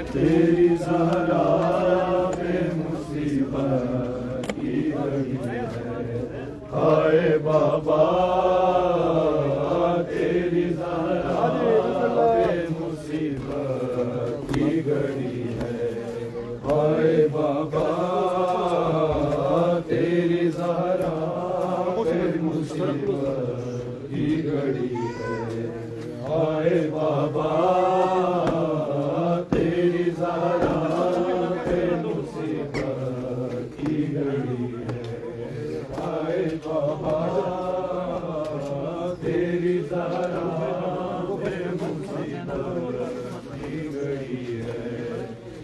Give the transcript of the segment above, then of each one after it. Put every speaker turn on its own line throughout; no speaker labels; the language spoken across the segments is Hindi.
तेरी ज़हरा पे मुसीबत की घड़ी है। हाय बाबा तेरी ज़हरा पे मुसीबत की घड़ी है। हाय बाबा तेरी ज़हरा पे मुसीबत की घड़ी है। हाय बाबा तेरी ज़हरा पे मुसीबत की घड़ी है। हाय बाबा तेरी ज़हरा पे मुसीबत की घड़ी है।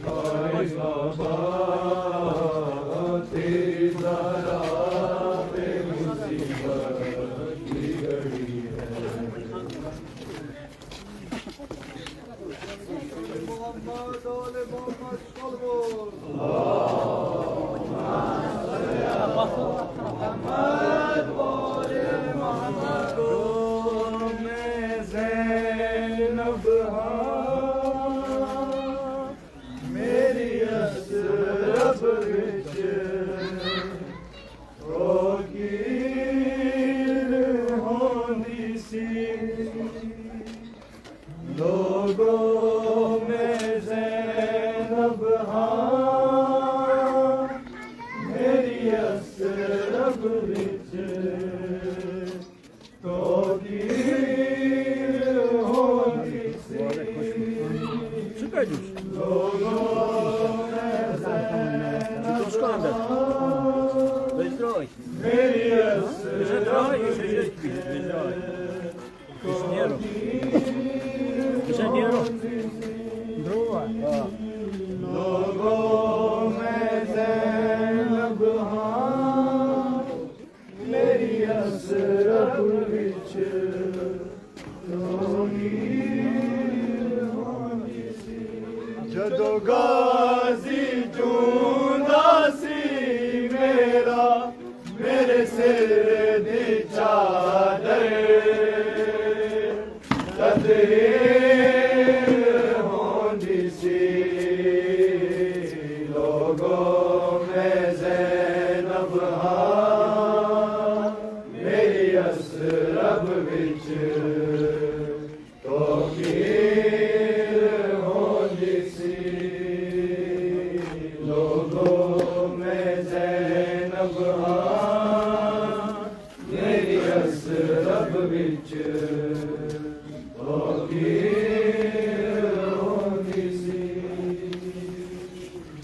हाय बाबा तेरी ज़हरा पे मुसीबत की घड़ी है। मेरी असरब विच फ़कीर होंदी सी। लोगों में ज़ैनब हाँ मेरी असरब विच फ़कीर होंदी सी। मेरी लोगों में ज़ैनब हाँ मेरी असरब विच जदों गाज़ी जूंदा सी मेरा मेरे सिर दी चादर तदहीर होंदी सी। लोगों में ज़ैनब हाँ मेरी असरब विच फ़कीर होंदी सी। लोगों में ज़ैनब हाँ मेरी असरब विच फ़कीर होंदी सी।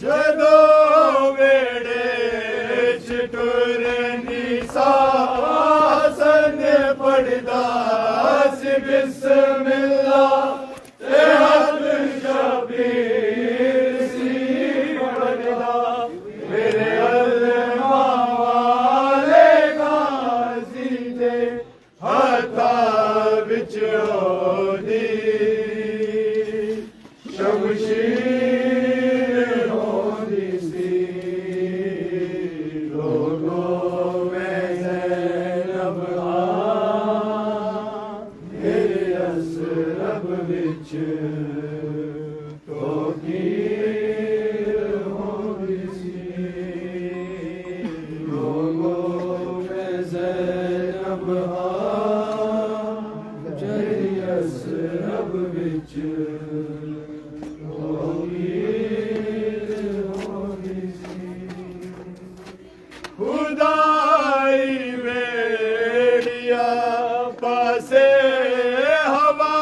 जदों वेड़े च टुरनी सासन पढ़दा सी बिस्मिल्लाह ते हथ शबीर सी पढ़दा। मेरे अल्लामा वाले गाज़ी दे हत्था विच ओदी शमशीर होंदी सी। लोगों में ज़ैनब हाँ मेरे असरब विच फ़कीर होंदी सी। लोगों में ज़ैनब हाँ मेरी असरब विच फ़कीर होंदी सी। खुदाई वेड़िया पासे हवा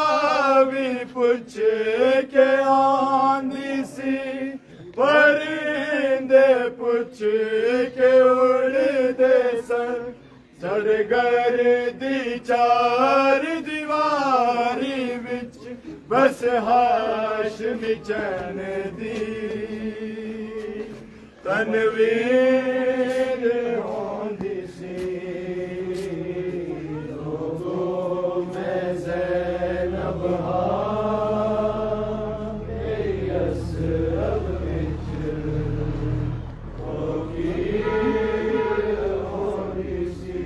भी पुछ के आंदी सी। परिंदे पुछ के उड़दे सन सड़गर दी चार दीवारी विच बस हाशमी चैन दी तनवीर होंदी सी। लोगों में ज़ैनब हाँ मेरी असरब विच फ़कीर होंदी सी।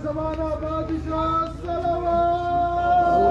ज़माना बादशाह सलवात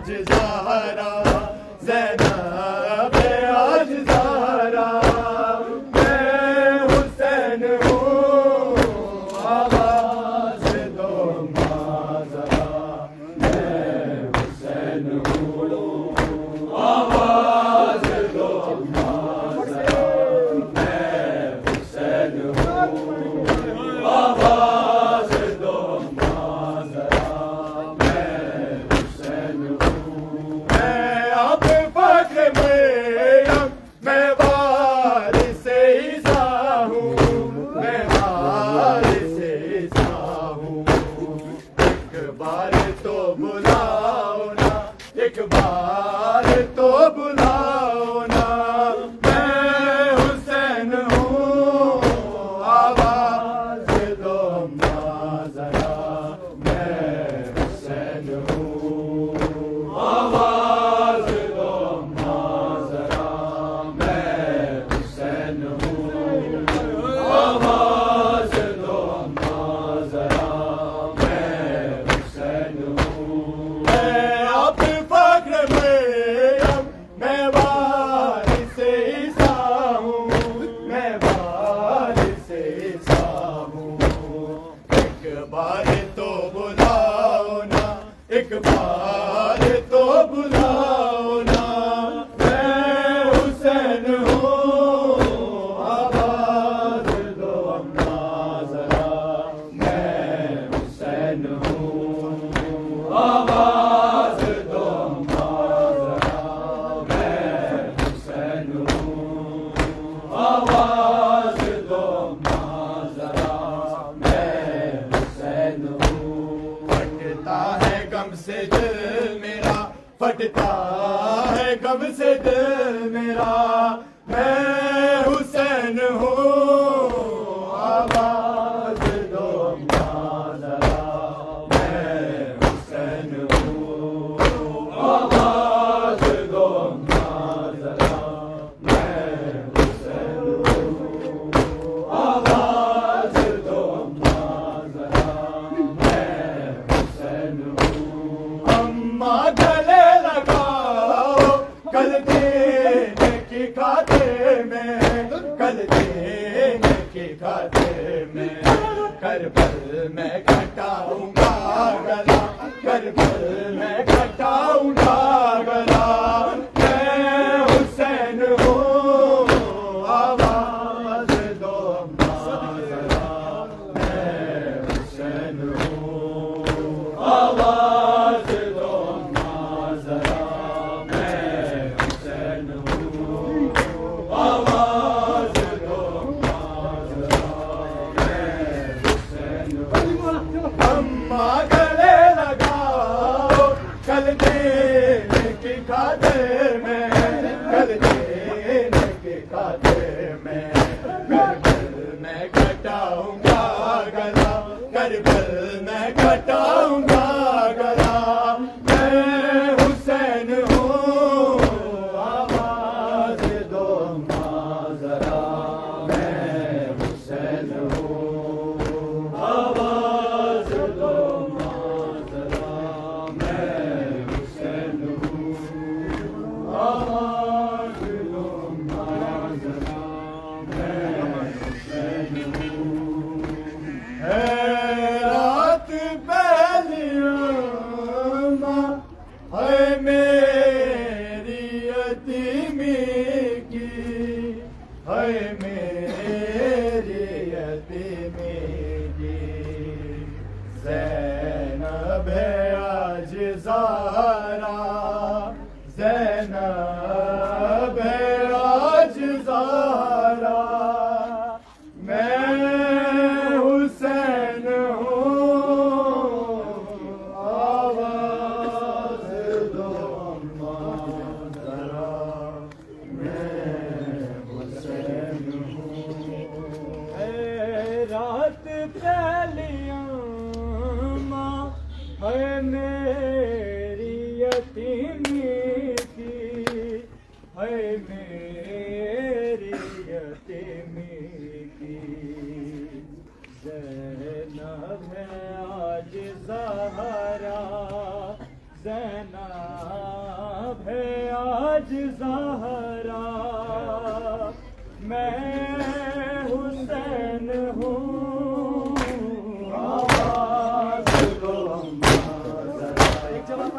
आज ज़हरा ज़ैनब है आज ज़हरा मैं हुसैन हूँ आवाज़ दो माँ ज़रा मैं हुसैन हूँ आवाज़ दो माँ ज़रा मैं हुसैन हूँ आवाज़ दो माँ ज़रा मैं हुसैन हूँ मैं अब फख्र में मैं वारिस ईसा हूँ मैं वारिस ईसा हूँ एक बार तो बुलाओ ना एक बार तो बुलाओ ना मैं हुसैन हूँ आवाज़ दो माँ ज़रा मैं हुसैन हूँ आवाज़ दो माँ ज़रा मैं हुसैन हूँ आवाज़ दो माँ ज़रा मैं हुसैन हूँ मैं अब फख्र में मैं वारिस ईसा हूँ मैं वारिस ईसा हूँ एक बार तो बुलाओ ना एक बार तो बुलाओ ना मैं हुसैन हूँ आवाज़ दो माँ ज़रा मैं हुसैन हूँ आवाज़ दो माँ ज़रा मैं हुसैन हूँ आवाज़ दो माँ ज़रा मैं हुसैन हूँ फटता है गम से दिल मेरा फटता है गम से दिल मेरा मैं हुसैन हूँ आवाज़ दो माँ ज़रा मैं हुसैन हूँ आवाज़ दो माँ ज़रा मैं हुसैन हूँ आवाज़ दो माँ ज़रा मैं हुसैन हूँ अम्मा गले लगाओ कल देने की खाते में कल देने की खाते में करबल में कटाऊंगा गला करबल में कटाऊंगा गला मैं हुसैन हूँ आवाज़ दो माँ ज़रा मैं हुसैन हूँ आवाज़ दो माँ ज़रा मैं हुसैन हूँ आवाज़ दो माँ ज़रा मैं हुसैन हूँ अम्मा गले लगाओ कल देने की खातिर में कल देने की खातिर में करबल में कटाऊंगा गला करबल में कटाऊंगा गला मैं हुसैन हूँ आवाज़ दो माँ ज़रा मैं हुसैन हूँ आवाज़ दो माँ ज़रा मैं हुसैन हूँ आवाज़ दो माँ ज़रा मैं हुसैन हूँ है रात पहलियों है मेरी यतीमी की है मेरी यतीमी की ज़ैनब है आज ज़हरा ज़ैनब है आज ज़हरा मैं हुसैन हूँ आवाज़ दो माँ ज़रा मैं हुसैन हूँ रात पहलियाँ है मेरी यतीमी की है मेरी यतीमी की ज़ैनब है आज ज़हरा ज़ैनब जनाब है आज ज़हरा, मैं हुसैन हूँ। आवाज़ दो एक जवाब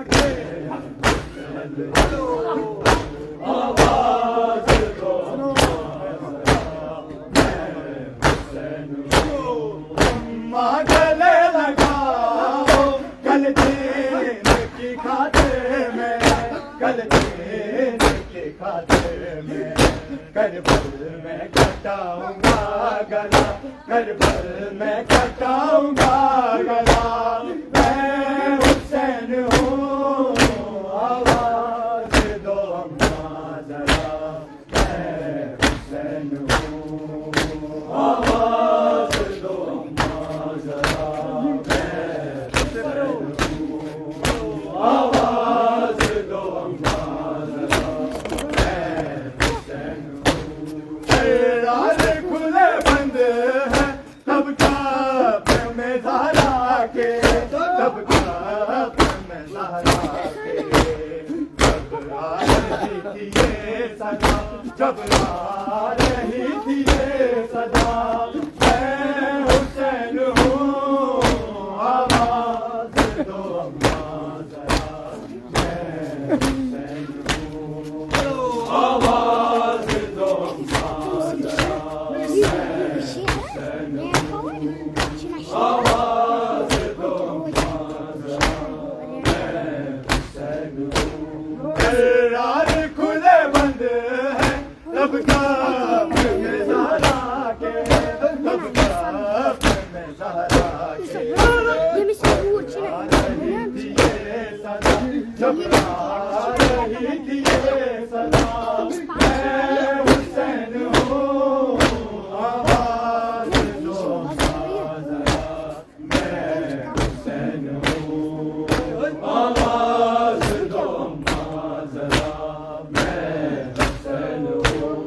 आवाज़ दो गले लगाओ कल दिन की खातिर में, कल दिन की खातिर में करबल में कटाऊंगा गला, करबल में कटाऊंगा गला। मैं हुसैन हूँ, आवाज़ दो अम्मा जरा, मैं हुसैन हूँ, आवाज़ दो अम्मा जरा, मैं हुसैन हूँ, आवाज़ दो अम्मा जरा, मैं हुसैन हूँ। दरवाज़े खुले बंद हैं तब का में ज़हरा के, तब का में ज़हरा के, जब आ रही थी ये सदा, जब आ रही थी ये सदा। मैं हुसैन हूँ, आवाज़ दो अम्मा जरा, मैं हुसैन हूँ, आवाज़ दो अम्मा जरा, मैं हुसैन हूँ, आवाज़ दो अम्मा जरा, मैं हुसैन हूँ। दरवाज़े खुले बंद हैं तब का में ज़हरा के, तब का में ज़हरा के, जब आ रही थी ये सदा। मैं हुसैन हूँ, आवाज़ दो अम्मा जरा, मैं हुसैन हूँ, आवाज़ दो अम्मा जरा, मैं हुसैन हूँ,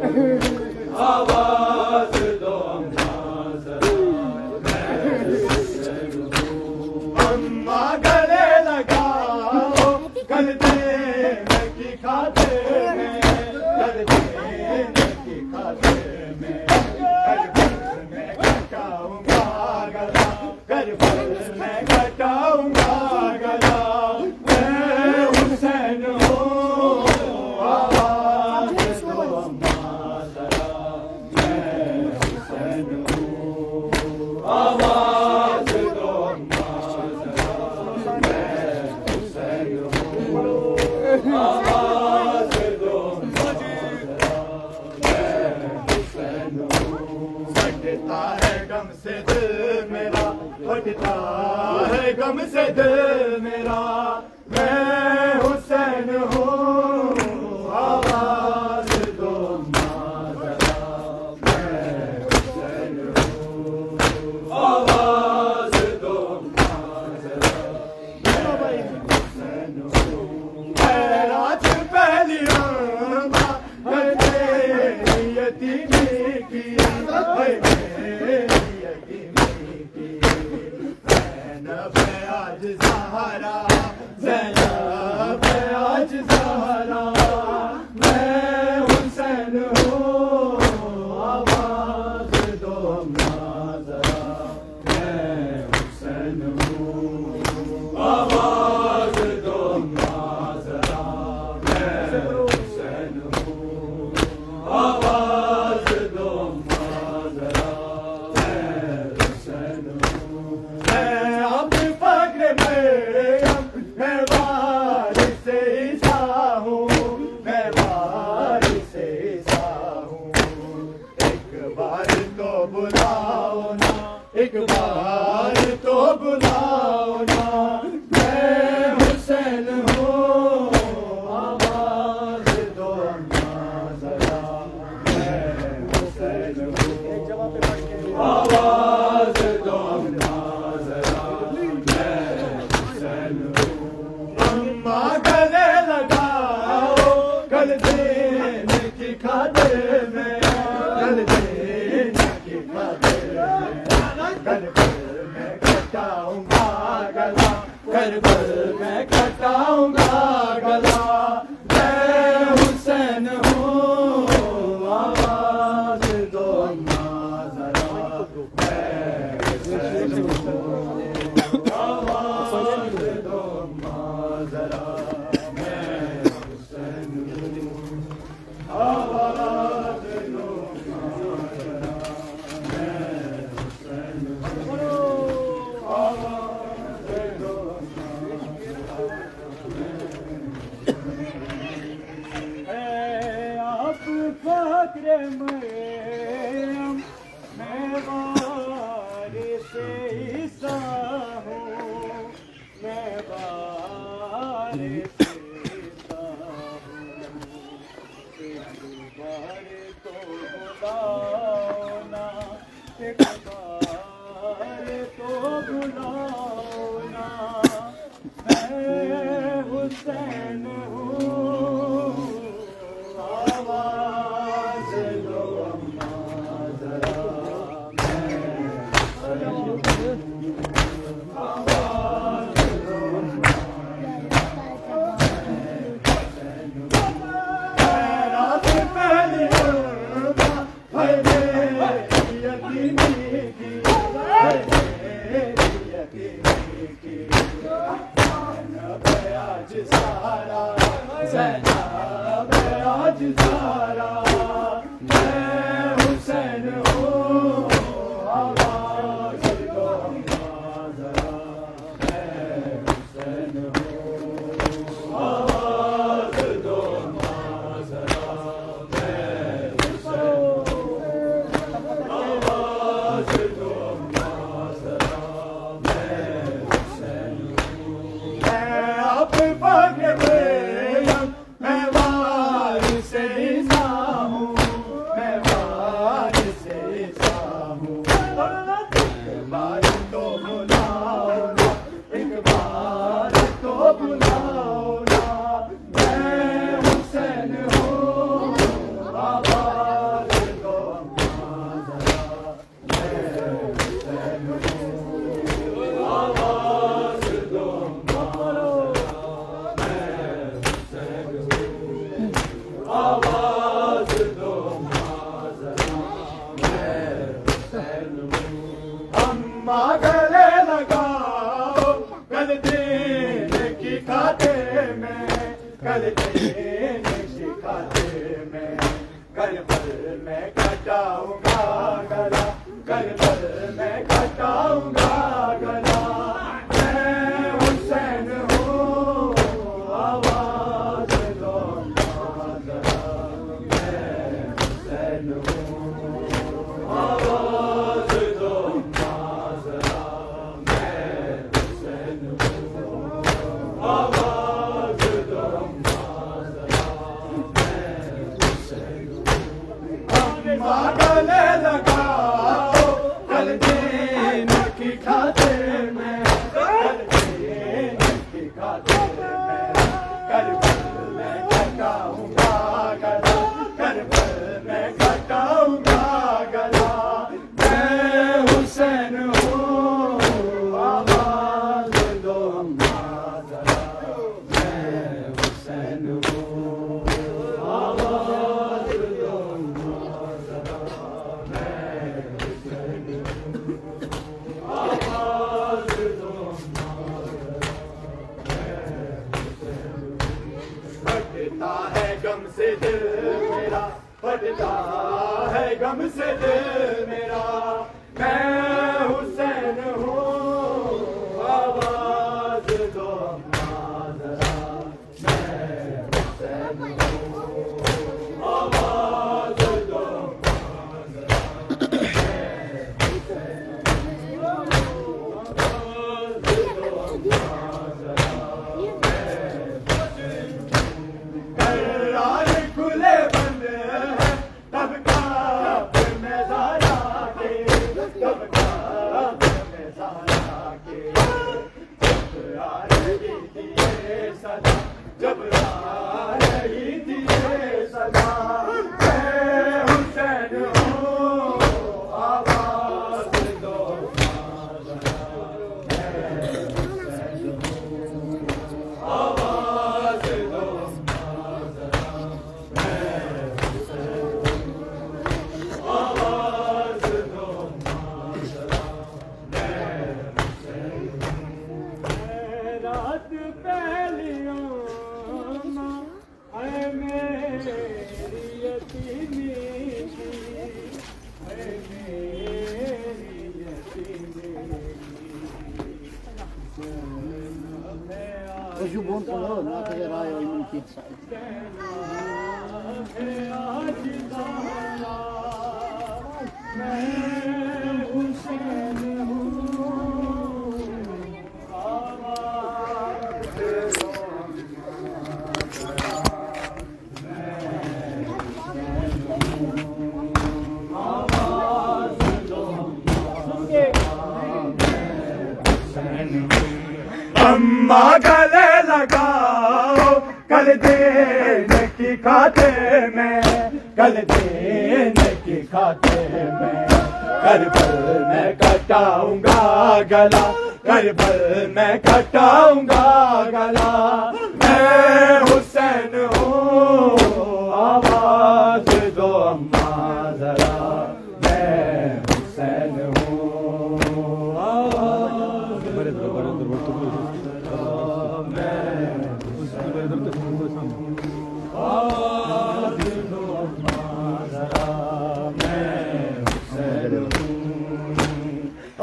आवाज़ दो अम्मा जरा, मैं हुसैन हूँ। अम्मा गले लगाओ कल दिन की खातिर में, कल दिन की खातिर में करबल में कटाऊंगा गला, करबल में कटाऊंगा गला। मैं हुसैन हूँ, आवाज़ दो अम्मा जरा, मैं हुसैन हूँ, आवाज़ दो अम्मा जरा, मैं हुसैन हूँ, आवाज़ दो अम्मा जरा, मैं हुसैन हूँ। फटता है गम से दिल मेरा, फटता है गम से दिल मेरा। मैं हुसैन हूँ, आवाज़ दो अम्मा जरा, मैं हुसैन हूँ, आवाज़ दो अम्मा जरा, मैं हुसैन हूँ। खैरात पहली अम्मा है मेरी यतीमी की, है मेरी यतीमी की। ज़ैनब है आज ज़हरा, ज़ैनब है आज ज़हरा। मैं हुसैन हूँ, आवाज़ दो अम्मा जरा, मैं हुसैन हूँ, आवाज़ दो अम्मा जरा, मैं हुसैन हूँ, आवाज़ दो अम्मा जरा, मैं हुसैन हूँ। मैं अपने फक्र में मैं वारिस ईसा हूँ, मैं वारिस ईसा हूँ। एक बार तो बुलाओ ना, एक बार तो बुलाओ ना। मैं हुसैन हूँ, आवाज़ दो अम्मा जरा, मैं हुसैन हूँ, आवाज़ दो अम्मा जरा, मैं हुसैन हूँ। अम्मा गले लगाओ कल दिन की खातिर में, कल दिन की खातिर में करबल में कटाऊंगा गला, करबल में कटाऊंगा बकरे मैं वारिस ईसा हूँ, मैं वारिस ईसा हूँ। एक बार तो बुलाओ ना, एक बार तो बुलाओ ना, मैं हुसैन हूँ। आवाज़ दो अम्मा ज़रा, रात पहली है मेरी यकीनी की, है मेरी यकीनी की। ज़ैनब आज सारा, ज़ैनब आज सारा, मैं हुसैन हूँ। आवाज़ दो अम्मा ज़रा, मैं हुसैन हूँ। आवाज़ दो अम्मा ज़रा, मैं हुसैन हूँ। आवाज़ दो अम्मा ज़रा, मैं हुसैन हूँ। मैं आप पकड़े, मैं वारिस ईसा हूँ, मैं वारिस ईसा हूँ। एक बार तो बुलाओ ना, एक बार तो बुलाओ ना, मैं हुसैन हूँ। आवाज़ दो अम्मा ज़रा, मैं हुसैन हूँ। आवाज़ दो अम्मा ज़रा, मैं हुसैन हूँ। आवाज़ दो अम्मा ज़रा, मैं हुसैन हूँ। अम्मा गले लगाओ, कल दीन की खातिर में, कल दीन की खातिर में, करबल में कटाऊंगा गला, करबल में कटाऊंगा गला, मैं हुसैन हूँ। आवाज़ दो अम्मा ज़रा, मैं हुसैन हूँ। आवाज़ दो अम्मा ज़रा, मैं हुसैन हूँ। आवाज़ दो अम्मा ज़रा, मैं हुसैन हूँ। अम्मा गले लगाओ, कल दीन की खातिर में, कल दीन की खातिर में, करबल में कटाऊंगा गला, करबल में कटाऊंगा गला, मैं हुसैन हूँ। आवाज़ दो अम्मा ज़रा, मैं हुसैन हूँ। आवाज़ दो अम्मा ज़रा, मैं हुसैन हूँ। आवाज़ दो अम्मा ज़रा, मैं हुसैन हूँ। फटता है गम से दिल मेरा, फटता है गम से दिल मेरा, मैं हुसैन हूँ। आवाज़ दो अम्मा ज़रा, मैं हुसैन हूँ। आवाज़ दो अम्मा ज़रा, मैं हुसैन हूँ। आवाज़ दो अम्मा ज़रा, मैं हुसैन हूँ। करार खुले बंद है, तब काब में ज़ारा के, तब काब में ज़ारा के। जब आ रही थी ये सदा, जब आ रही थी ये सदा, मैं हुसैन हूँ। आवाज़ दो अम्मा ज़रा, मैं हुसैन हूँ। आवाज़ दो अम्मा ज़रा, मैं हुसैन हूँ। आवाज़ दो अम्मा ज़रा, मैं हुसैन हूँ। रात पहलियों है मेरी यतीमी की, है मेरी यतीमी
Hoje o bom falou, não, que era eu e não tinha saído.
की। हुसैन हूँ अम्मा गले लगाओ कल देने की खाते में, कल देने की खाते में करबल में कटाऊंगा गला, करबल में कटाऊंगा गला। मैं हुसैन हूँ आवाज दो अम्मा जरा, मैं हुसैन हूँ आवाज दो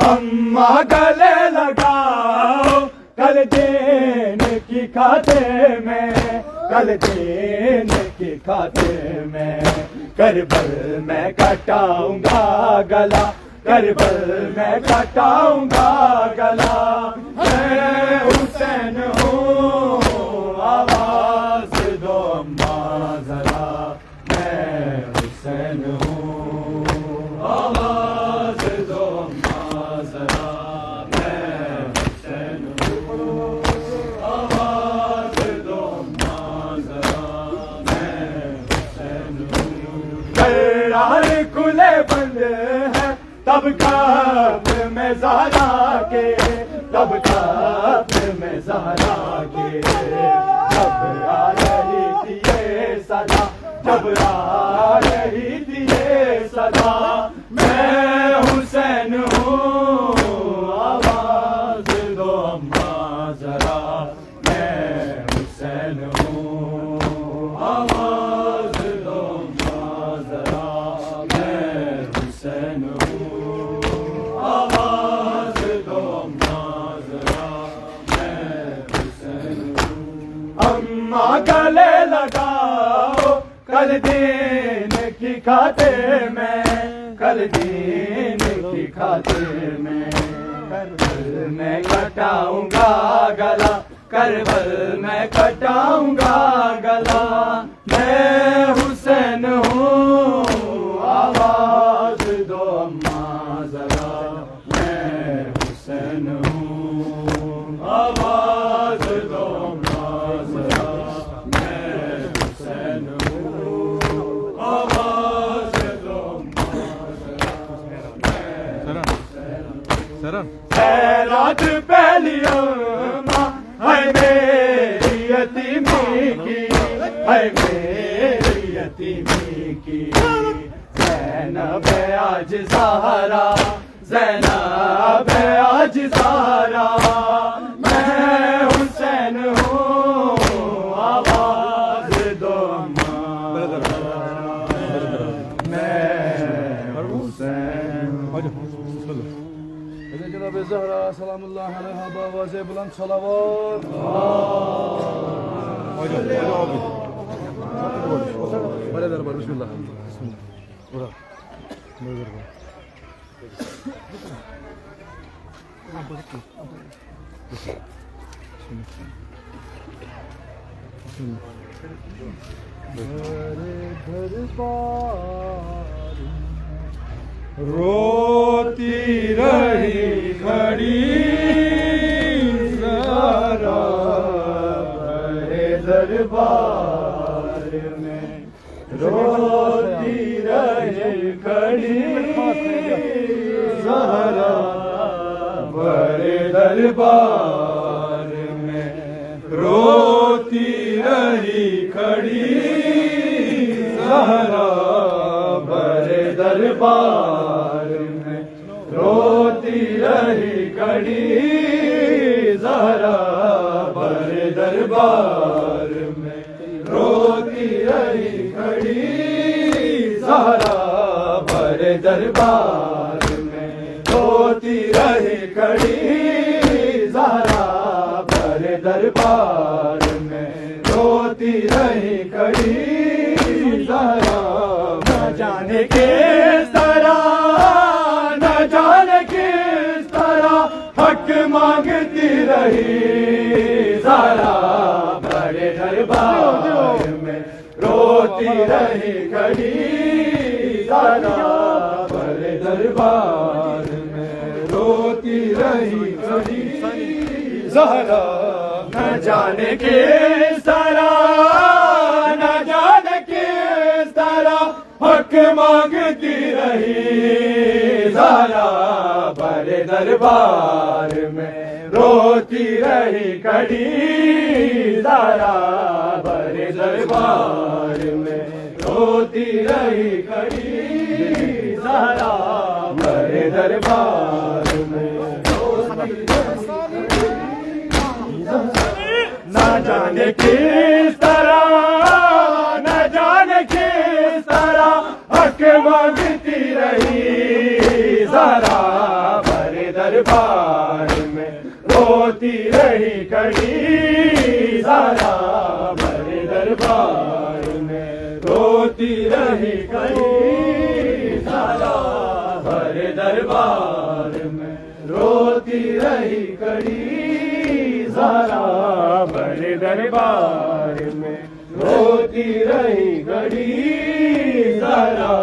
अम्मा गले लगाओ कल देने की खाते में, कल देने की खाते में करबल में कटाऊंगा गला, करबल में कटाऊंगा गला। मैं हुसैन हूँ आवाज दो अम्मा जरा, मैं हुसैन हूँ आवाज दो अम्मा जरा, मैं हुसैन हूँ आवाज दो अम्मा जरा, मैं हुसैन हूँ। दरार खुले बंद है तब काब्र में ज़हरा के, तब काब्र में ज़हरा के जब आ रही थी ये सदा, जब आ रही थी ये सदा। मैं हुसैन हूँ आवाज दो अम्मा जरा, मैं हुसैन हूँ आवाज दो अम्मा जरा, मैं हुसैन हूँ आवाज दो अम्मा जरा, मैं हुसैन हूँ। अम्मा गले लगाओ कल देने की खाते में, कल देने की खाते में करबल में कटाऊंगा गला, करबल में कटाऊंगा गला। मैं हुसैन हूँ आवाज दो अम्मा जरा, मैं हुसैन हूँ आवाज दो अम्मा जरा, मैं हुसैन हूँ आवाज दो अम्मा जरा। खैरात पहली अम्मा है मेरी यतीमी की, है मेरी यतीमी की। ज़ैनब है आज ज़हरा, ज़ैनब है आज ज़हरा। मैं हुसैन हूँ आवाज दो अम्मा, मैं हुसैन जनाब ज़हरा सलामुल्लाह अलैहा बावाज़े बुलंद सलावत। बड़े दरबार बिस्मिल्लाह रोती रही खड़ी ज़हरा बड़े दरबार में, रोती रही खड़ी ज़हरा बड़े दरबार में, रोती रही खड़ी ज़हरा बड़े दरबार में, रोती रही खड़ी ज़हरा बड़े दरबार में, रोती रही खड़ी ज़हरा बड़े दरबार में, रोती रही खड़ी ज़हरा बड़े दरबार में, रोती रही खड़ी ज़हरा न जाने किस तरह
रही ज़रा बड़े दरबार में, रोती रही खड़ी ज़रा बड़े दरबार में, रोती रही खड़ी ज़रा। न जाने किस तरह, न जाने किस तरह हक मांगती रही ज़रा बड़े दरबार में, रोती रही खड़ी ज़रा बड़े दरबार में, रोती रही खड़ी ज़रा बड़े दरबार में। न जाने किस तरह, न जाने किस तरह हक मांगती रही ज़रा बड़े दरबार में, रोती रही खड़ी ज़रा बड़े दरबार में, रोती रही खड़ी ज़रा बड़े दरबार में, रोती रही खड़ी ज़रा बड़े दरबार में, रोती रही खड़ी ज़रा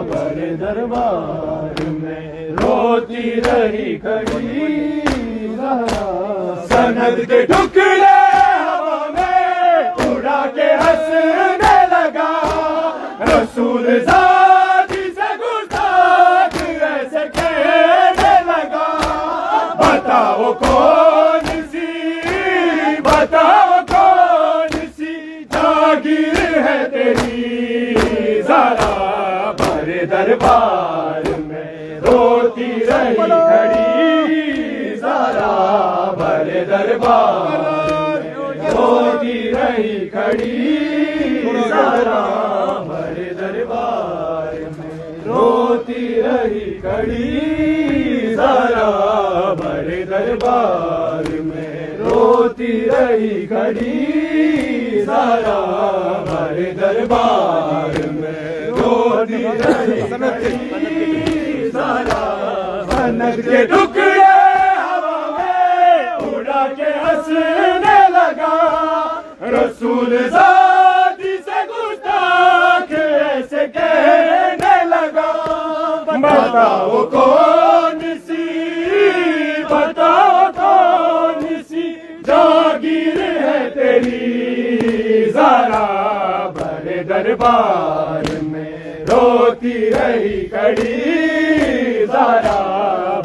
बड़े दरबार में, रोती रही खड़ी ज़रा। सनद के टुकड़े हवा में उड़ा के हंसने लगा, रसूल ज़ाती से गुस्ताख ऐसे कहने लगा। बताओ कौन सी, बताओ कौन सी जागीर है तेरी ज़रा बड़े दरबार में, रोती रही खड़ी ज़रा बड़े दरबार में, रोती रही खड़ी ज़रा बड़े दरबार में, रोती रही खड़ी ज़रा बड़े दरबार में, रोती रही खड़ी ज़रा बड़े दरबार में, रोती रही खड़ी ज़रा। सनद के टुकड़े हवा में उड़ा के हंसने लगा, रसूल ज़ाती से गुस्ताख ऐसे कहने लगा। बताओ कौन सी, बताओ कौन सी जागीर है तेरी ज़रा बड़े दरबार में, रोती रही खड़ी ज़रा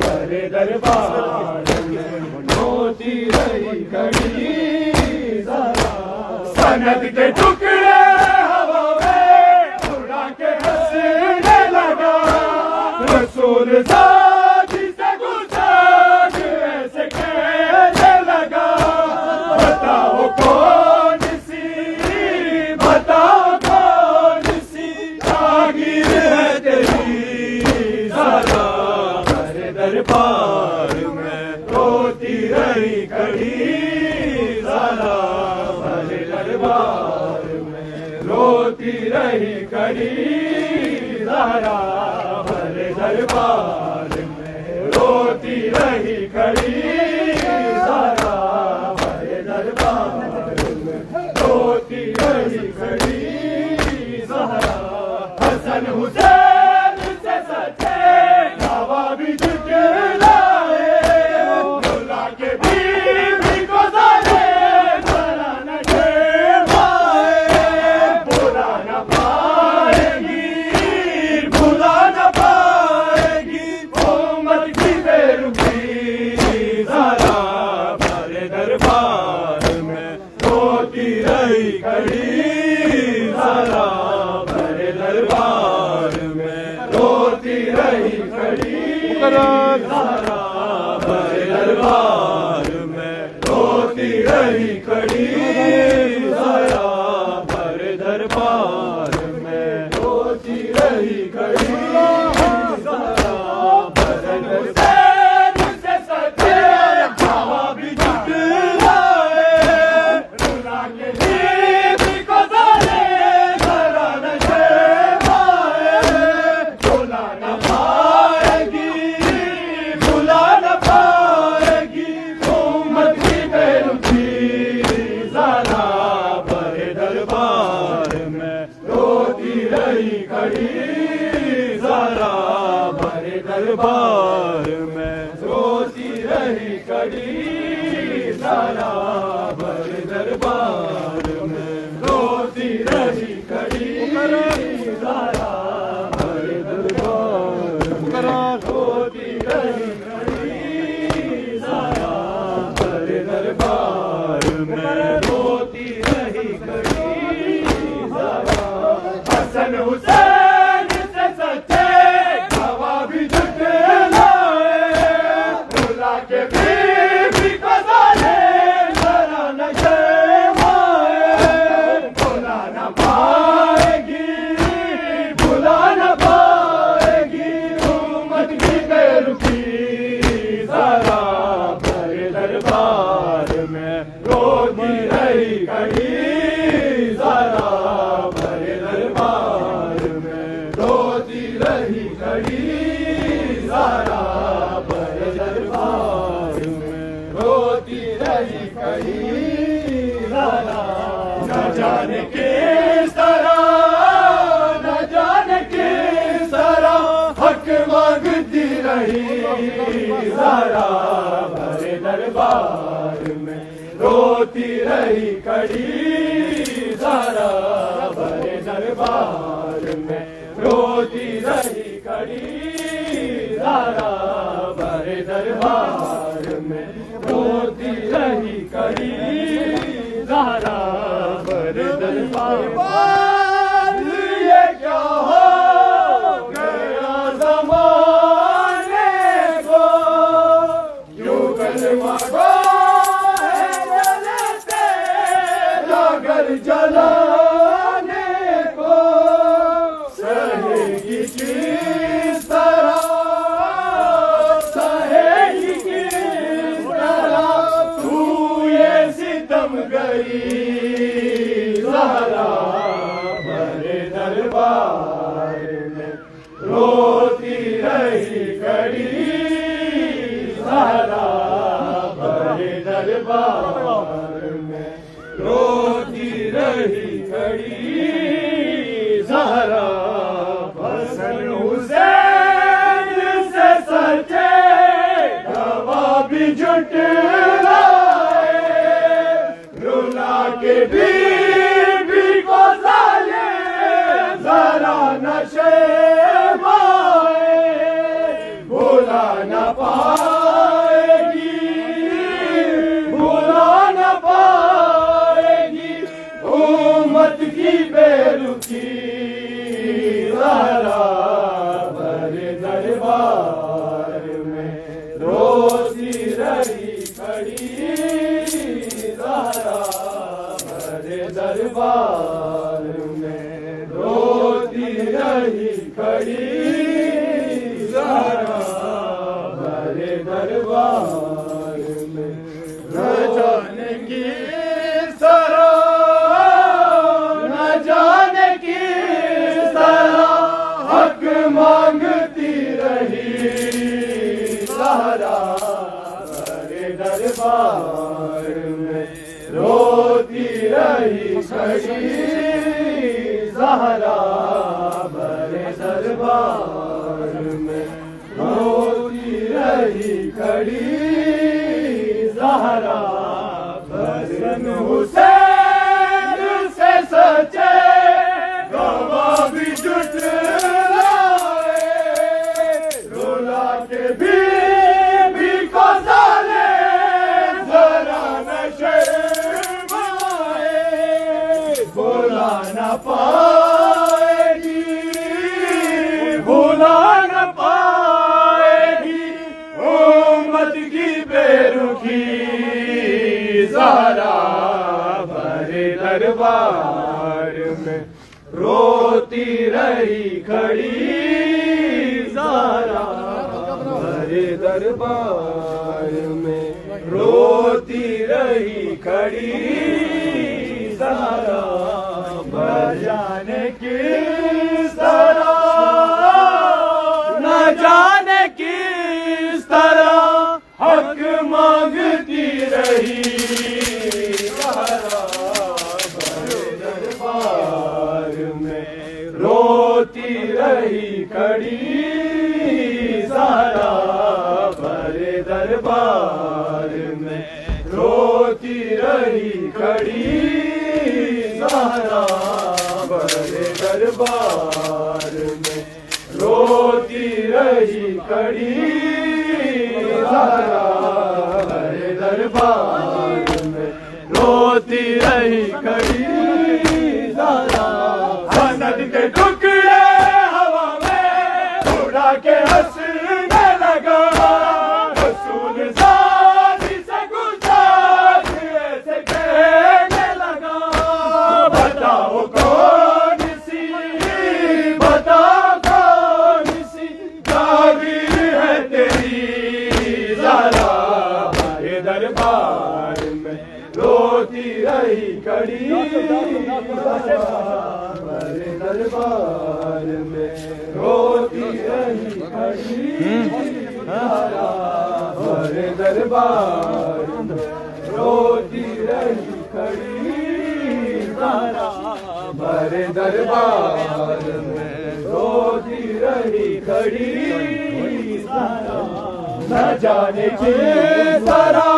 बड़े दरबार में, रोती रही खड़ी ज़रा। सनद के टुकड़े हवा में उड़ा के हंसने लगा, रसूल ज़ाती से गुस्ताख ऐसे कहने लगा। बताओ कौन सी, बताओ कौन सी जागीर है तेरी ज़रा बड़े दरबार में, रोती रही खड़ी ज़रा बड़े दरबार में, रोती रही खड़ी ज़रा बड़े दरबार में, रोती रही खड़ी ज़रा बड़े दरबार में, रोती रही खड़ी ज़रा। हसन हुसैन से सच्चे नवाबी झुकलाए, भुला के बीवी को ज़ाले ज़रा न ढेवाए, भुला न पाएगी, भुला न पाएगी उम्मत की बेरुखी ज़रा बड़े दरबार में, रोती रही खड़ी ज़रा बड़े दरबार में, रोती रही खड़ी ज़रा बड़े दरबार में, रोती रही खड़ी ज़रा बड़े दरबार में, रोती रही खड़ी ज़रा बड़े हुसैन से सच्चे नवाबी झुकलाए, रुला के बीवी को ज़ाले ज़रा न ढेवाए, भुला न पाएगी, भुला न पाएगी उम्मत की रही खड़ी ज़हरा भरे दरबार में, रोती रही खड़ी ज़हरा भरे दरबार में, रोती रही खड़ी ज़हरा भरे दरबार में, रोती रही खड़ी ज़हरा भरे दरबार में, रोती रही खड़ी ज़हरा। हसन हुसैन से सच्चे गवाह भी झुठलाए, भुला के बीबी को जालिम ज़रा न शर्माए, भुला न पाएगी, भुला न पाएगी उम्मत की बेरुखी ज़रा भरे दरबार में, रोती रही खड़ी ज़रा भरे दरबार में, रोती रही खड़ी ज़रा भरे दरबार में, रोती रही खड़ी ज़रा। न जाने किस तरह, न जाने किस तरह हक मांगती रही ज़रा भरे दरबार में, रोती रही खड़ी ज़रा भरे दरबार में, रोती रही खड़ी ज़रा भरे दरबार में, रोती रही खड़ी ज़रा भरे दरबार में। ये क्या हो गया ज़माने को, यूं कलमा गो है जलते जागर जलाने को, सहेगी किस तरह, सहेगी किस तरह तू ये सितम गई ज़हरा भरे दरबार में, रोती रही खड़ी ज़हरा भरे दरबार में, रोती रही खड़ी ज़हरा। हसन हुसैन से सच्चे गवाह भी झुठलाए, रुला के बीबी को जालिम ज़रा न शर्माए, भुला न पाएगी, भुला न पाएगी उम्मत की बेरुखी ज़रा भरे दरबार में, रोती रही खड़ी ज़रा भरे दरबार में, रोती रही खड़ी ज़रा भरे दरबार में। न जाने किस तरह, न जाने किस तरह हक मांगती रही ज़हरा भरे दरबार में, रोती रही खड़ी ज़हरा भरे दरबार में, रोती रही खड़ी ज़हरा। हसन हुसैन से सच्चे गवाह भी झुठलाए, रुला के बीबी को जालिम ज़रा न शर्माए, भुला न पाएगी, भुला न पाएगी उम्मत की बेरुखी ज़रा भरे दरबार में, रोती रही खड़ी ज़रा भरे दरबार में, रोती रही खड़ी ज़रा। जाने किस तरह, न जाने किस तरह हक मांगती रही ज़हरा भरे दरबार में, रो रोती रही खड़ी ज़हरा भरे दरबार में, रोती रही खड़ी ज़हरा भरे दरबार में, रोती रही खड़ी ज़हरा भरे दरबार में, रोती रही खड़ी ज़हरा। सनद के टुकड़े हवा में उड़ा के हंसने लगा, रसूल ज़ादी से गुज़ार ऐसे कहने लगा। बताओ कौन सी, बताओ कौन सी जागीर है तेरी ज़हरा भरे दरबार में, रोती रही खड़ी भरे दरबार में, रोती रही खड़ी ज़हरा भरे दरबार में, रोती रही खड़ी ज़हरा भरे दरबार में, रोती रही खड़ी ज़हरा। न जाने किस तरह,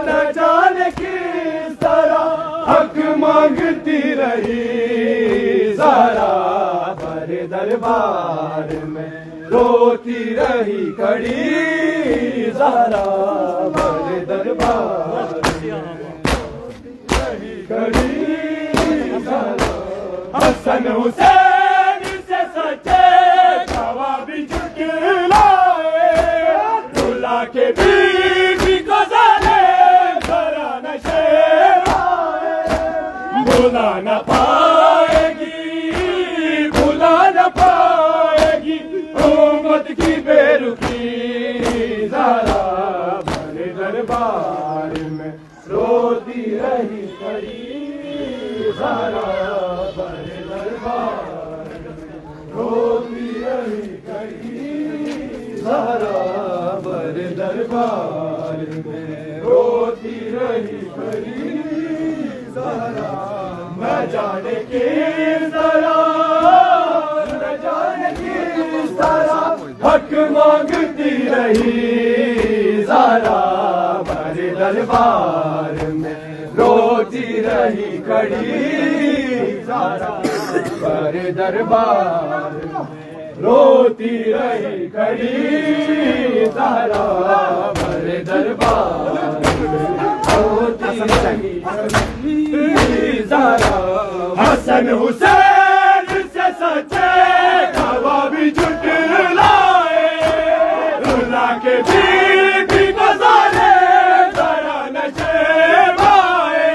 न जाने किस तरह हक मांगती रही ज़हरा भरे दरबार में, रोती रही खड़ी ज़हरा भरे दरबार में, रही खड़ी ज़हरा। हसन हुसैन से सच्चे गवाह भी झुठलाए, रुला के बीबी को ज़ालिम ज़रा न शर्माए। भुला न पाएगी, भुला न पाएगी उम्मत की बेरुखी ज़हरा भरे दरबार में, रोती रही खड़ी ज़हरा भरे दरबार में, रोती रही खड़ी ज़हरा भरे दरबार में, रोती रही खड़ी ज़हरा। न जाने किस तरह, न जाने किस तरह हक मांगती रही ज़हरा भरे दरबार में, रोती रही खड़ी ज़हरा भरे दरबार में, रोती रही खड़ी ज़हरा भरे दरबार में, रोती रही खड़ी ज़हरा। हसन हुसैन से सच्चे गवाह भी झुठलाए, रुला के बीबी को ज़ालिम ज़रा न शर्माए।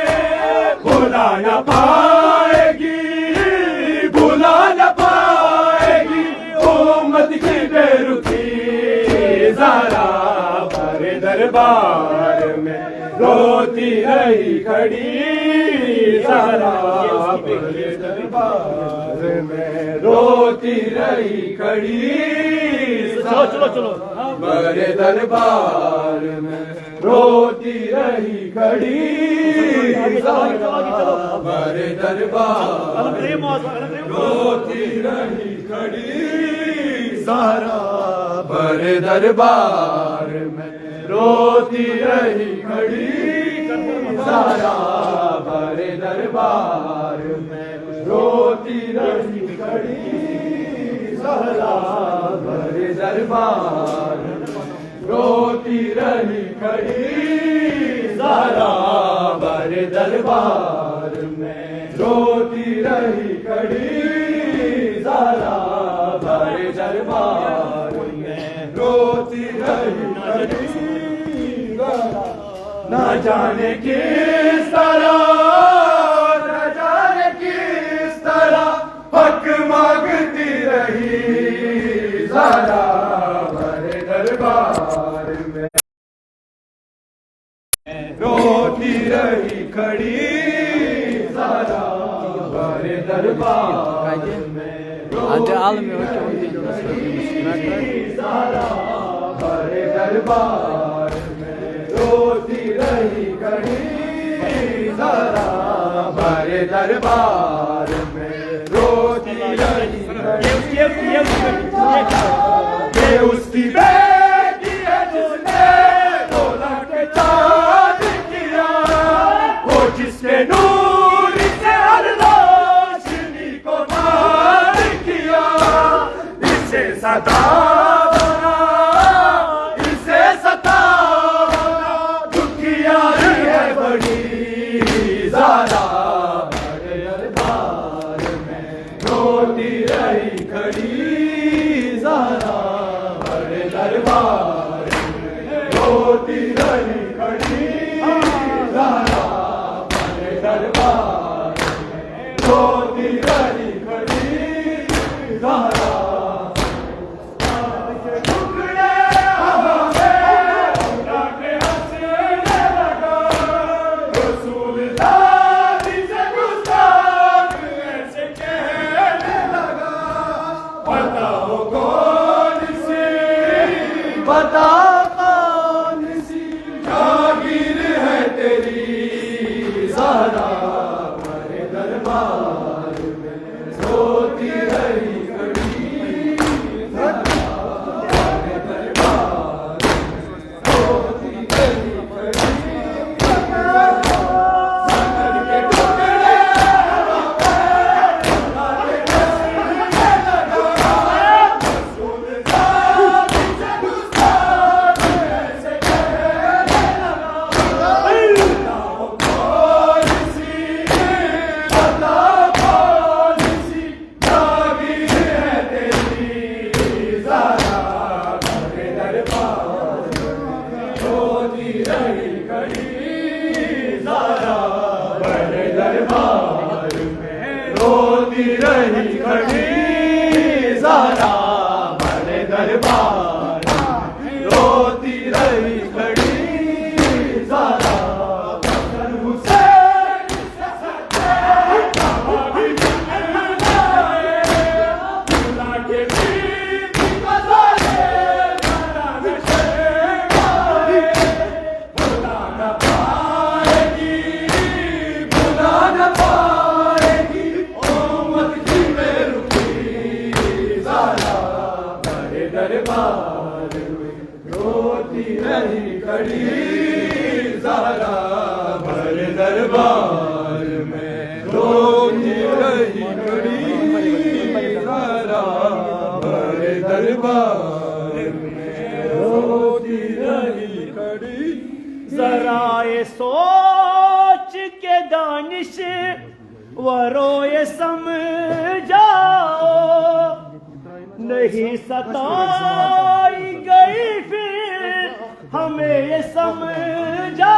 भुला न पाएगी, भुला न पाएगी उम्मत की बेरुखी ज़हरा भरे दरबार में, रोती रही खड़ी ज़हरा भरे दरबार में, रोती रही खड़ी चलो चलो भरे दरबार में, रोती रही खड़ी ज़हरा भरे दरबार में, रोती रही खड़ी ज़हरा भरे दरबार में, रोती रही खड़ी ज़हरा भरे दरबार में, रोती रही खड़ी ज़हरा भरे दरबार में, रोती रही खड़ी ज़हरा भरे दरबार में, रोती रही खड़ी ज़हरा भरे दरबार में, रोती रही खड़ी ज़हरा। न जाने किस तरह, न जाने किस तरह हक मांगती रही ज़हरा भरे दरबार में, रोती रही खड़ी ज़हरा भरे दरबार में, रोती रही ज़हरा भरे दरबार में, रोती रही खड़ी ज़हरा भरे दरबार में, रोती रही ये उसकी बेटी है जिसने 2 लाख चांद किया, वो जिसके नूर से हर रोशनी को मार किया। इसे सतावना, इसे सतावना, दुखियारी है बड़ी ज़ारा, बड़े दरबार में रोती रही खड़ी ज़ारा, बड़े दरबार में रोती रही खड़ी ज़ारा, बड़े दरबार में रोती रही खड़ी ज़ारा। बता कौन सी जागीर है तेरी ज़हरा, बड़े दरबार में रोती रही खड़ी ज़हरा, बड़े दरबार में रोती रही खड़ी ज़हरा। सनद के टुकड़े हवा में उड़ा के हंसने लगा, रसूल रोती रही खड़ी ज़ारा, बड़े दरबार में रोती रही खड़ी ज़ारा। हसन हुसैन से सच्चे कभी मिलाए, खुदा के दीन की बजाए, ज़रा नशे मारे, खुदा न पाएगी, खुदा न पाएगी दरबार में रोती रही खड़ी ज़ारा, बड़े दरबार में रोती रही खड़ी ज़ारा, बड़े दरबार में रोती रही खड़ी।
जरा ये सोच के दानिश वरोए समझाओ, नहीं सताई गई फिर हमें ये समझाओ,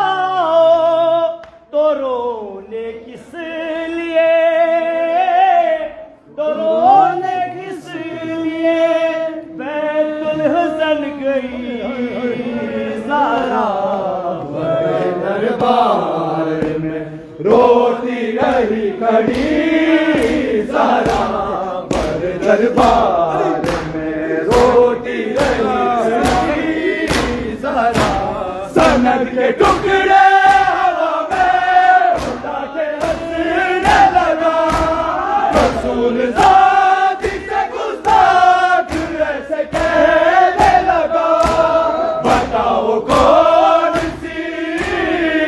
तो रोने किस लिए, तो रोने किस लिए, बैतुल हसन गई ज़ारा,
बड़े दरबार में रोती रही खड़ी ज़ारा, बड़े दरबार में रोती रही खड़ी ज़ारा। सनद के टुकड़े हवा में उड़ा के हंसने लगा, रसूल ज़ाती से गुस्ताख ऐसे कहने लगा। बताओ कौन सी,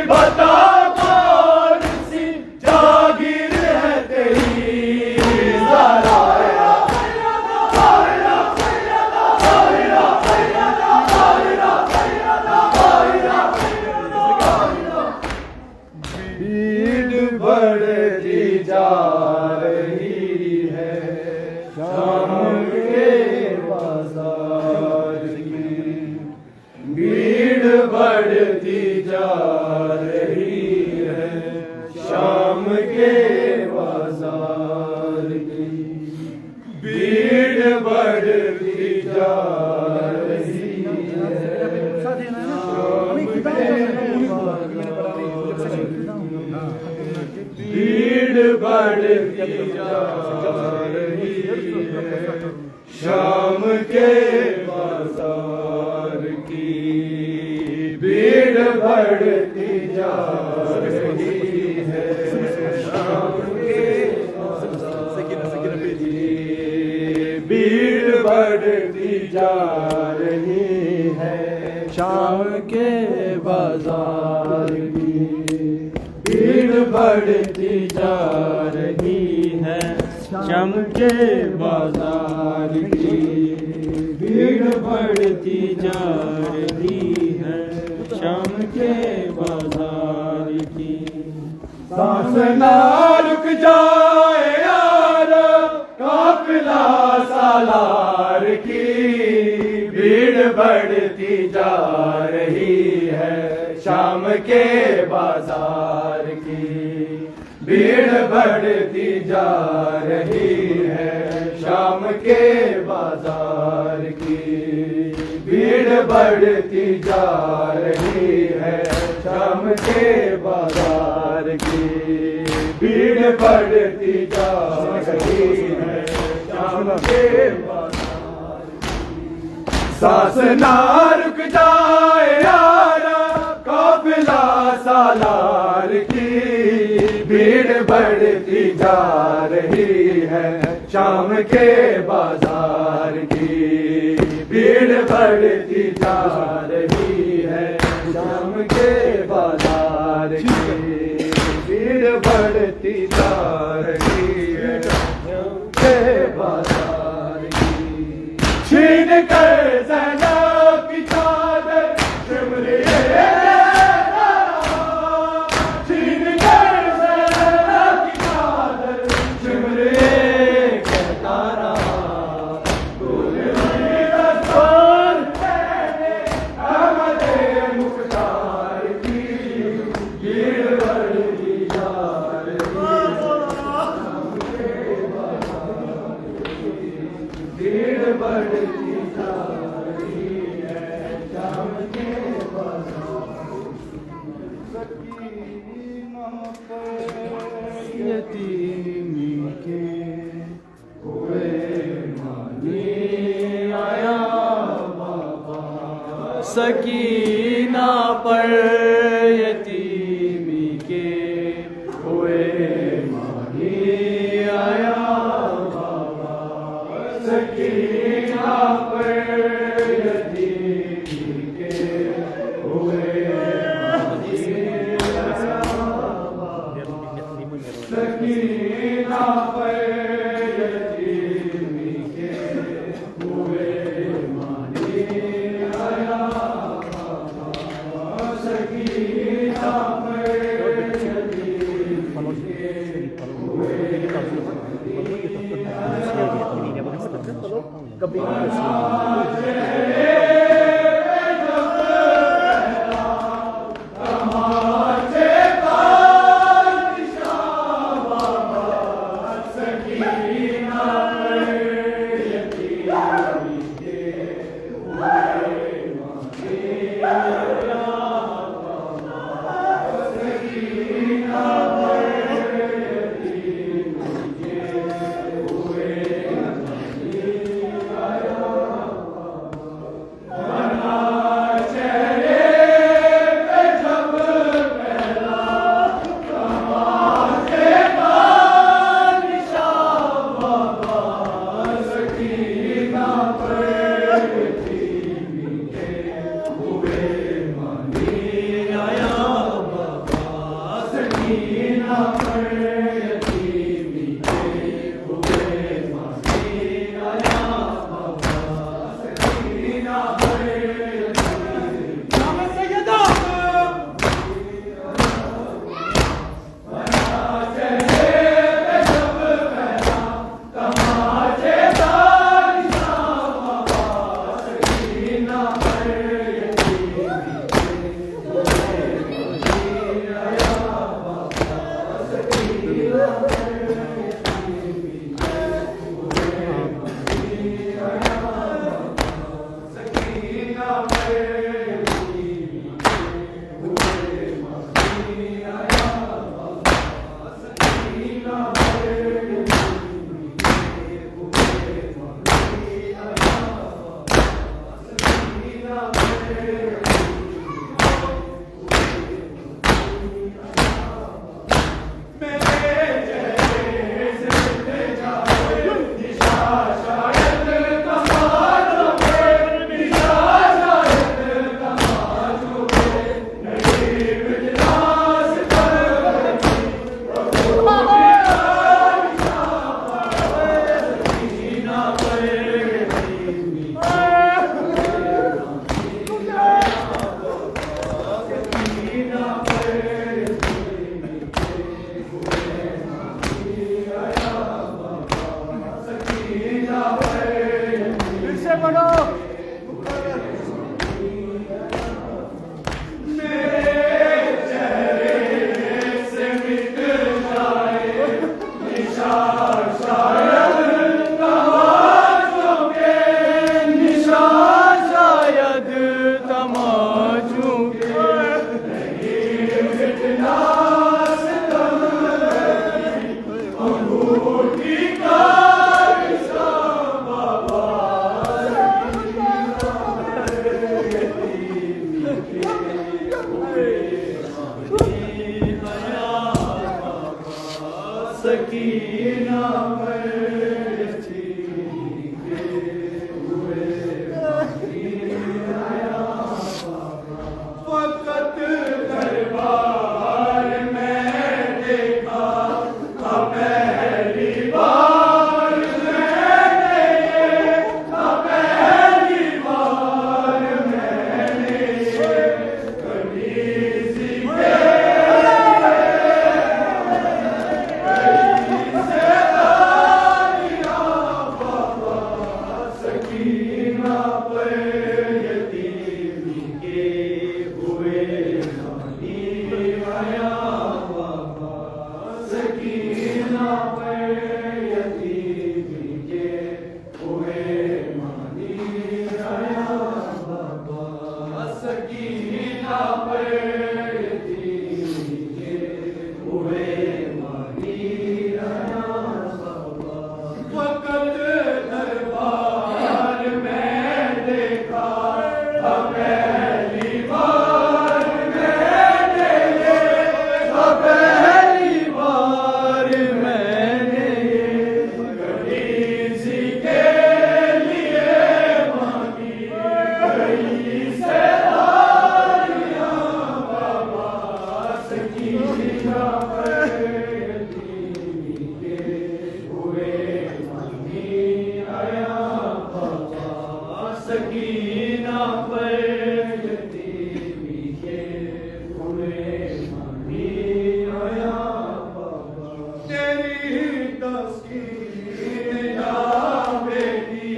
बताओ कौन सी जागीर है तेरी ज़ारा, भीड़ बढ़ती जा रही है शाम के बाजार की, भीड़ बढ़ती जा रही है शाम के बाजार की, भीड़ बढ़ती जा रही है शाम के भीड़ बढ़ती जा रही है शाम के बाजार की, भीड़ बढ़ती जा रही है शाम के बाजार की, भीड़ बढ़ती जा रही है शाम के बाजार की भीड़ बढ़ती जा रही है शाम के बाजार की भीड़ बढ़ती जा रही है शाम के बाजार की सांस ना रुक जाए यार काफिला सालार की भीड़ बढ़ती जा रही है शाम के बाजार की भीड़ बढ़ती जा रही है शाम के बाजार की भीड़ बढ़ती जा रही है शाम के बाजार की भीड़ बढ़ती जा रही है शाम के बाजार की सांस ना रुक जाए यारा काफिला सालार की भीड़ बढ़ती जा रही है शाम के बाजार की भीड़ बढ़ती जा रही है शाम के बाजार की भीड़ बढ़ती जा रही है शाम के बाजार की छीन कर ज़ैनब की चादर शिमले यतीमी के हुए मानी आया बाबा सकीना पर यतीमी के हुए मानी आया बाबा सकीना पर यतीमी के हुए सकीना पर यतीमी के हुए मानी आया बाबा सकीना पर यतीमी के हुए सकीना फकत दरबार में देखा पहली बार मैंने पहली बार मैंने कनीज़ के सकीना पर यतीमी के हुए नानी आया बाबा सकीना पर यतीमी के हुए नानी आया बाबा सकीना पर यतीमी के हुए नानी आया बाबा फकत दरबार में देखा पहली बार मैंने पहली बार मैंने कनीज़ के लिए मांगी गई सवारियां बाबा सकीना पर यतीमी के हुए मांगी आया बाबा सकीना पर यतीमी के हुए मांगी आया बाबा तेरी तस्कीन या बेटी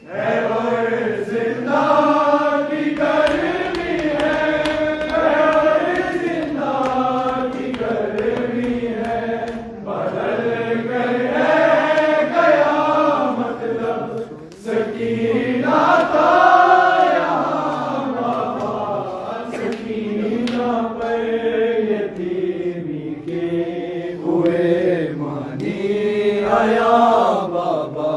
है और जिंदगी गर्मी है और जिंदगी गर्मी है बदल कर है गया मतलब सकीना का यहाँ बाबा सकीना पर यतीमी के हुए मानी आया बाबा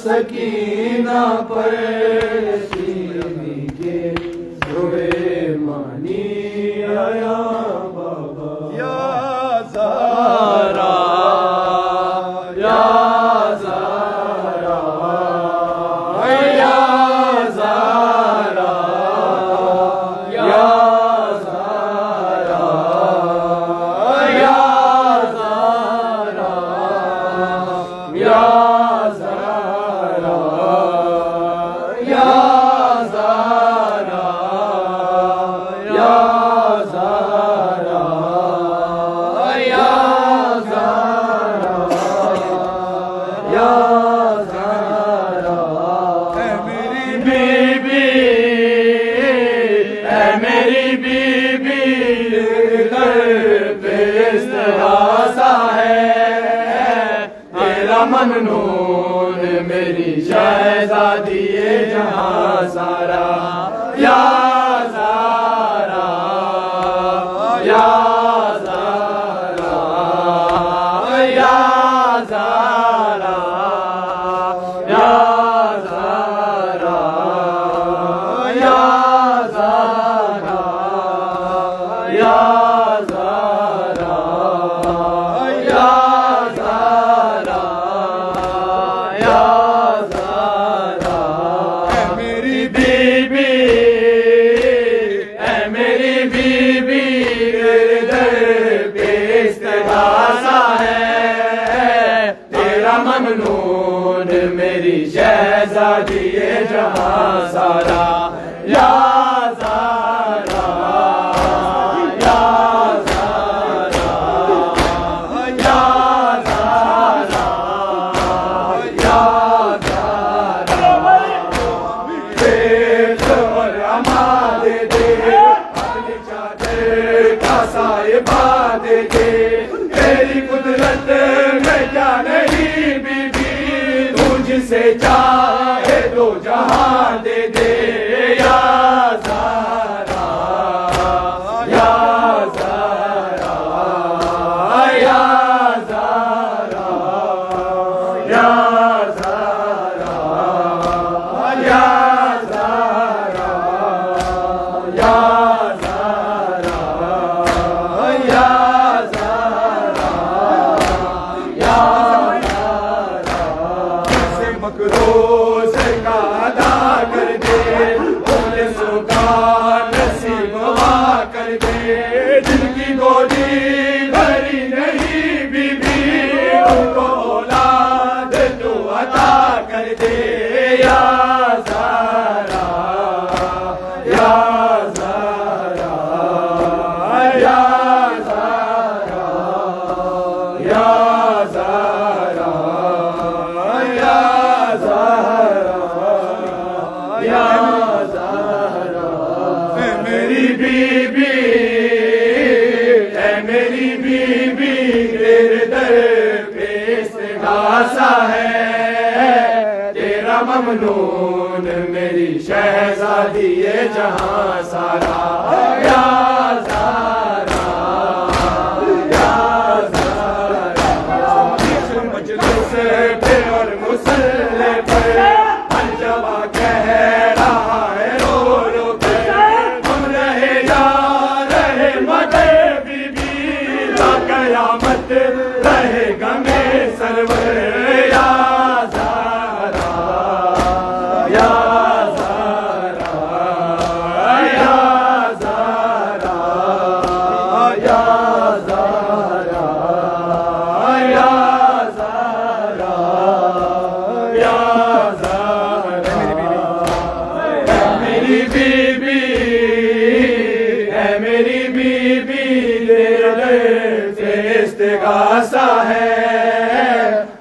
सकीना पर यतीमी के हुए मानी आया बाबा या ज़ारा या ज़ारा या ज़ारा या ज़ारा या ज़ारा या ज़ारा या ज़ारा या ज़ारा या ज़ारा या ज़ारा ऐ मेरी बीबी ऐ मेरी बीबी दर पे इस्तग़ासा है तेरा ममनून मेरी शहज़ादी ये जहां सारा या ज़ारा या ज़ारा या ज़ारा या ज़ारा या ज़ारा या ज़ारा या ज़ारा या ज़ारा ऐ मेरी बीबी ऐ मेरी बीबी तेरे दर पे इस्तग़ासा है तेरा ममनून मेरी शहज़ादी ये जहां सारा या ज़ारा या ज़ारा या ज़ारा या ज़ारा मुझसे चाहे दो जहां दे दे या ज़ारा, या ज़ारा, या ज़ारा, या ज़ारा, या ज़ारा, या ज़ारा, या ज़ारा, या से मकरोज का अदा कर दे, मुखलिसों का नसीब वा कर दे, जिनकी गोदी भरी नहीं बीबी उनको औलाद तो अता कर दे या ज़ारा, या ज़ारा, या ज़ारा, या ज़ारा, या ज़ारा, या ज़ारा। ऐ मेरी बीबी, ऐ मेरी बीबी, तेरे दर पे इस्तिगासा है, तेरा ममनून मेरी शहज़ादी ये जहां सारा या ज़ारा, या ज़ारा। मजलिस पे और मुसल्ले पर हर जवा कह रहा है रो रो कर, हम रहे या रहे मगर बीबी ला कयामत रहेगा में सरवर या ज़ारा, या ज़ारा, या ज़ारा, या ज़ारा, या ज़ारा, या ज़ारा। मेरी बीबी, ऐ मेरी बीबी, तेरे दर से इस्तिगासा है,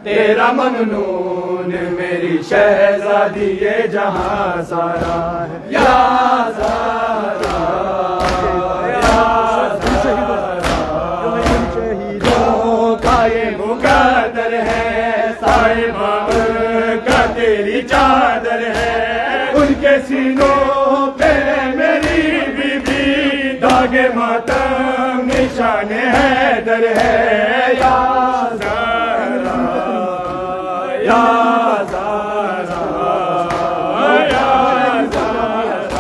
तेरा ममनून मेरी शहज़ादी ये जहां सारा है या ज़ारा, या ज़ारा। शहीदों का ये मुकद्दर है, साहिबा का तेरी चादर है, उनके सीनों पे मेरी बीबी दागे मातम निशान हैदर है या ज़ारा, या ज़ारा, या ज़ारा,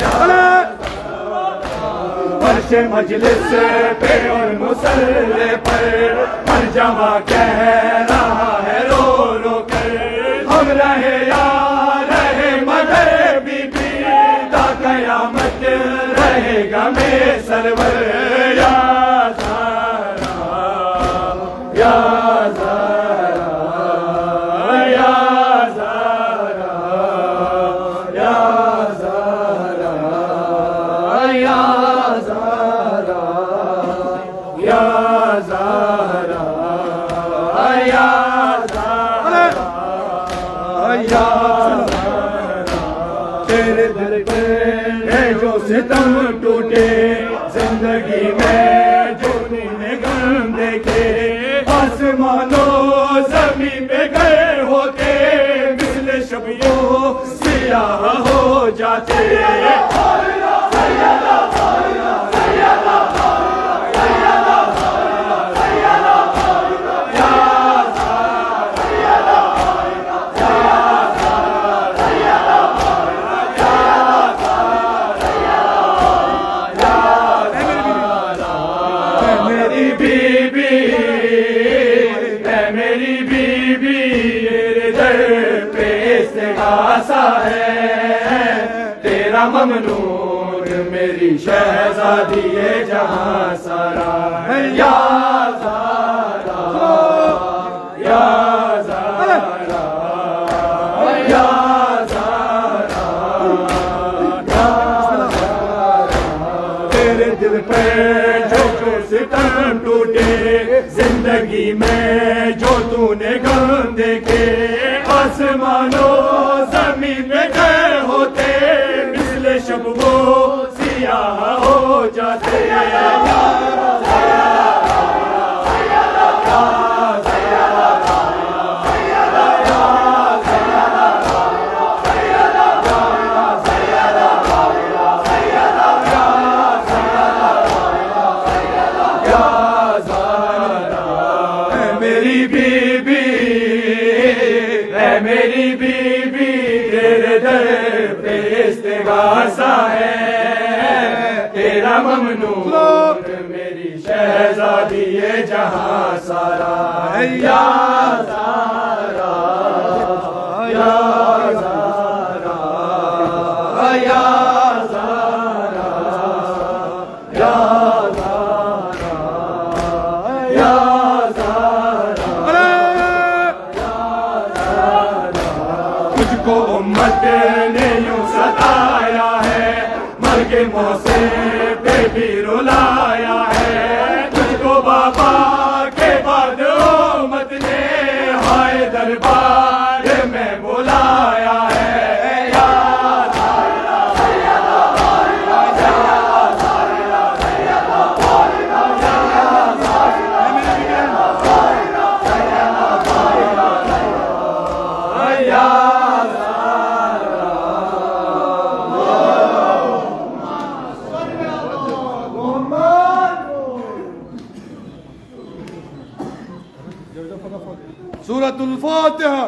या ज़ारा। फर्श मजलिस पे और मुसल्ले पर हर जवा कह रहा है रो रो कर, हम रहे या रहे मगर बीबी ता कयामत रहेगा में सरवर या ज़ारा, या ज़ारा, या ज़ारा, या ज़ारा, या ज़ारा, या ज़ारा, या ज़ारा, या ज़ारा। तेरे दिल पे है जो सितम टूटे, जिंदगी में जो तूने गम देखे, आसमानों ज़मीन पे गए होते, मिस्ल शबियों सियाह हो जाते। मेरी बीबी, तेरे दर पे इस्तिगासा है, तेरा ममनून मेरी शहज़ादी ये जहां सारा है या ज़ारा, या ज़ारा, या ज़ारा, या ज़ारा। तेरे दिल पे जो जो सितम टूटे, जिंदगी में जो तूने गम देखे, आसमानों ज़मीन में गए होते, मिस्ल शब वो सियाह हो जाते। का सा है तेरा ममनून मेरी शहजादी ये जहां सारा या सारा या सारा या सारा या सारा या सारा तुझको उम्मत ने यूं सताया है मर के मौसे पे भी रुलाया है तुझको बाबा के बाद उम्मत ने हाय दरबार में बुलाया है या
सूरतुल फातिहा।